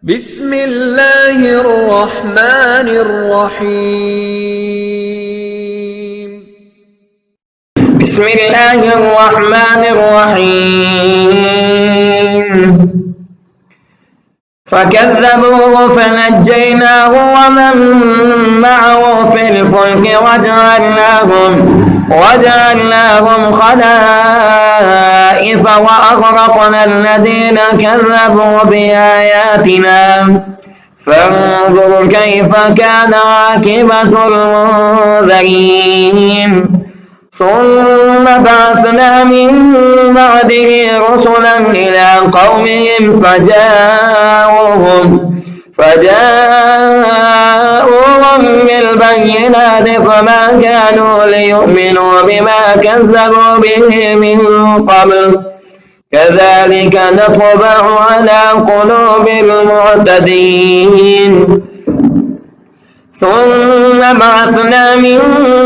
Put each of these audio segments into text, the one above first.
بسم الله الرحمن الرحيم. بسم الله الرحمن الرحيم. فكذبوه فنجيناه ومن معه في الفلك وجعلناهم خلائف وأغرقنا الذين كذبوا بآياتنا فانظر كيف كان عاقبة المنذرين. ثم بعثنا من بعده رسلا إلى قومهم فجاءوهم بالبينات فما كانوا ليؤمنوا بما كذبوا به من قبل كذلك نطبع على قلوب المعتدين. ثم بعثنا من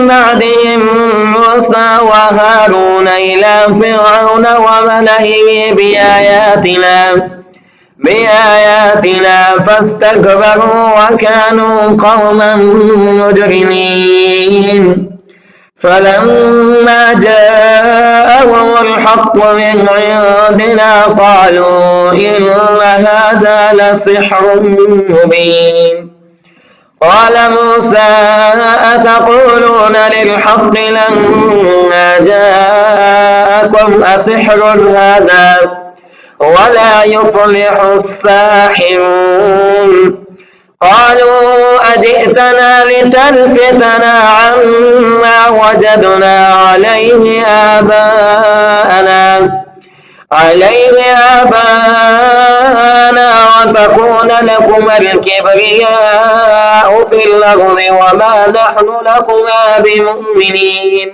بعدهم موسى وهارون إلى فرعون وملئه بآياتنا فاستكبروا وكانوا قوما مجرمين. فلما جاءهم الحق من عندنا قالوا إن هذا لسحر مبين. قال موسى أتقولون للحق لما جاءكم أسحر هذا ولا يفلح الساحرون. قالوا أجئتنا لتلفتنا عما وجدنا عليه آباءنا وتكون لكم الكبرياء في الأرض وما نحن لكما بمؤمنين.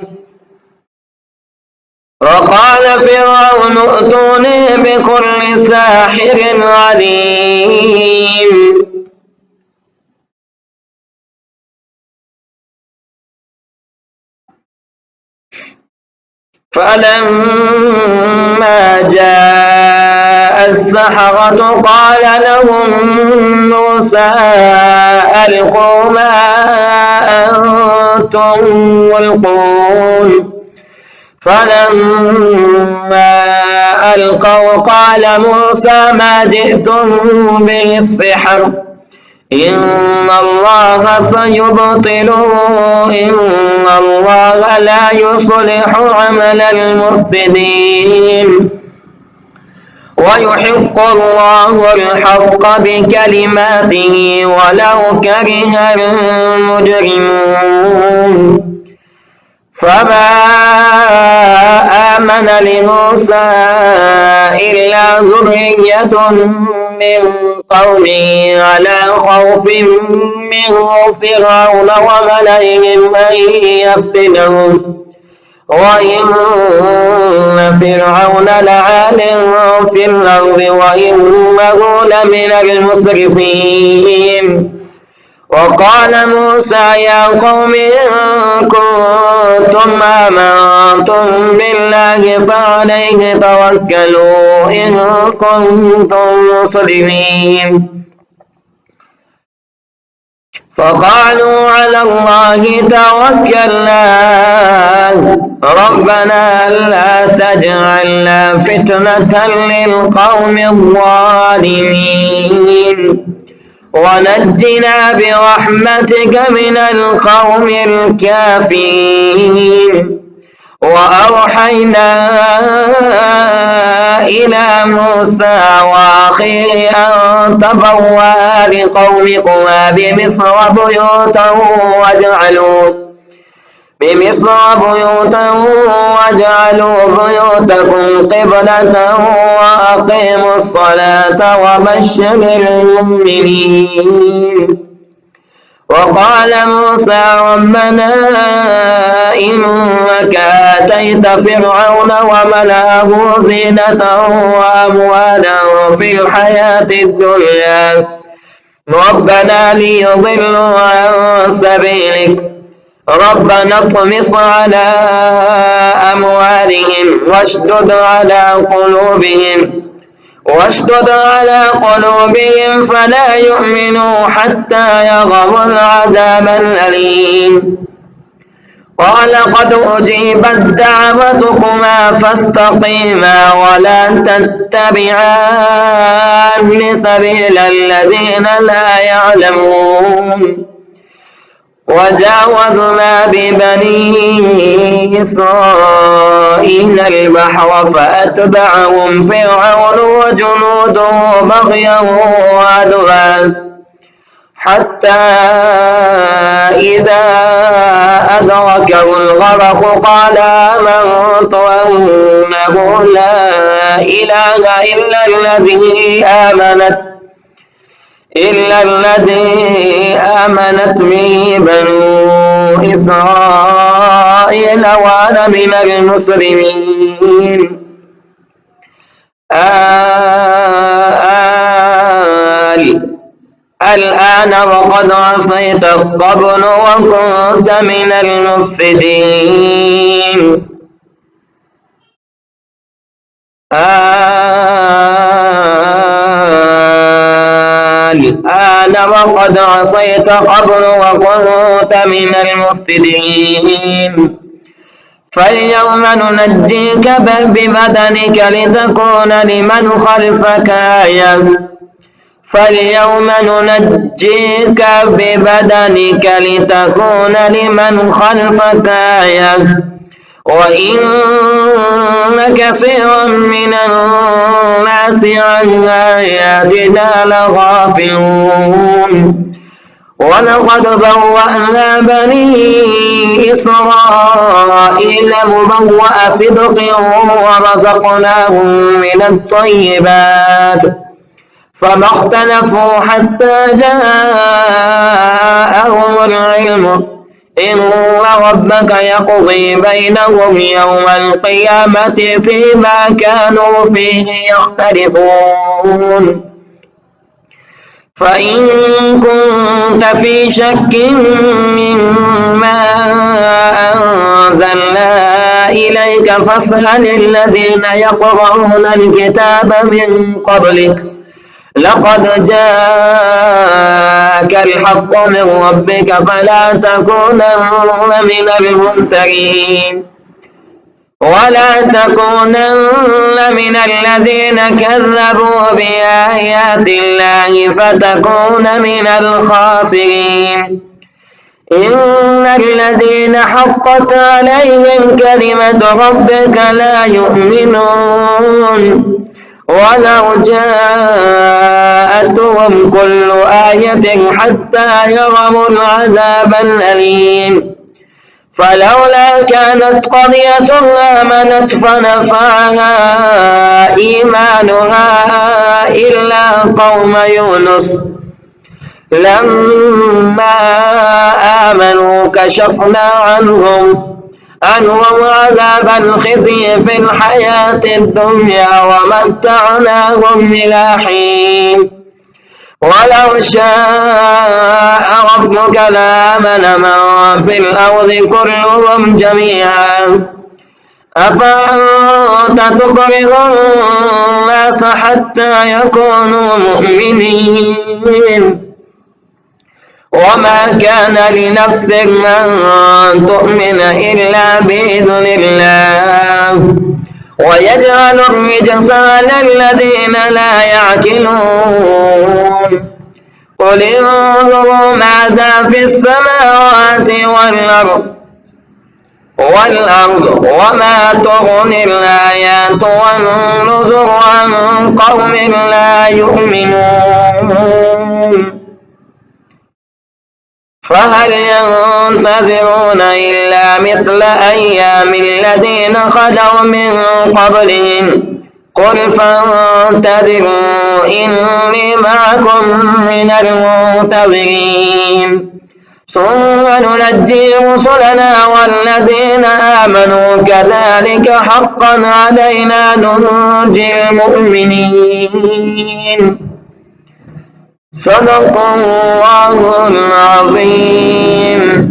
وقال فرعون ائتوني بكل ساحر عليم. فلما جاء السحرة قال لهم موسى ألقوا ما أنتم ملقون. فلما ألقوا قال موسى ما جئتم به السحر إن الله سيبطله إن الله لا يصلح عمل المفسدين ويحق الله الحق بكلماته ولو كره المجرمون. فما آمن لموسى إلا ذرية من قومه على خوف من فرعون وملئهم أن يفتنهم وإن فرعون لعال في الأرض وإنه لمن المسرفين. وقال موسى يا قوم إن كنتم آمنتم بالله فعليه توكلوا إن كنتم مسلمين. فقالوا على الله توكلنا ربنا لا تجعلنا فتنة للقوم الظالمين ونجنا برحمتك من القوم الكافرين. وأوحينا إلى موسى وأخيه أن تبوأ لقومكما بمصر واجعلوا بيوتكم قبلة وأقيموا الصلاة وبشر المؤمنين. وقال موسى ربنا إنك آتيت فرعون وملأه زينة وأموالا في الحياة الدنيا ربنا ليضلوا عن سبيلك ربنا اطمس على أموالهم واشدد على قلوبهم واشدد على قلوبهم فلا يؤمنوا حتى يروا العذاب الأليم قال قد أجيبت دعوتكما فاستقيما ولا تتبعان سبيل الذين لا يعلمون وجاوزنا ببني إسرائيل البحر فأتبعهم فرعون وجنوده بغيا وعدوا حتى إذا أدركه الغرق قال آمنت أنه لا إله إلا الذي آمنت به بنو إسرائيل وأنا من المسلمين الآن وقد عصيت قبل وكنت من المفسدين الآن وقد عصيت قبل وكنت من المفسدين فاليوم ننجيك ببدنك لتكون لمن خلفك آية وإن كثيرا من الناس عن آياتنا لغافلون ولقد بوأنا بني إسرائيل مبوأ صدق ورزقناهم من الطيبات فما اختلفوا حتى جاءهم العلم إن ربك يقضي بينهم يوم القيامة فيما كانوا فيه يختلفون فإن كنت في شك مما أنزلنا إليك فاسأل الذين يقرؤون الكتاب من قبلك لقد جاءك الحق من ربك فلا تكونن من الممترين ولا تكونن من الذين كذبوا بآيات الله فتكون من الخاسرين إن الذين حقت عليهم كلمة ربك لا يؤمنون ولو جاءتهم كل آية حتى يروا العذاب الأليم فلولا كانت قرية آمنت فنفعها إيمانها إلا قوم يونس لما آمنوا كشفنا عنهم عذاب الخزي في الحياة الدنيا ومتعناهم إلى حين ولو شاء ربك لآمن من في الأرض كلهم جميعا أفأنت تكره الناس حتى يكونوا مؤمنين وما كان لنفس أن تؤمن إلا بإذن الله ويجعل الرجس على الذين لا يعقلون قل انظروا ماذا في السماوات والأرض وما تغني الآيات والنذر عن قوم لا يؤمنون فهل ينتظرون إلا مثل أيام الذين خلوا من قبلهم قل فانتظروا إني معكم من المنتظرين ثم ننجي رسلنا والذين آمنوا كذلك حقا علينا ننجي المؤمنين صدق الله العظيم.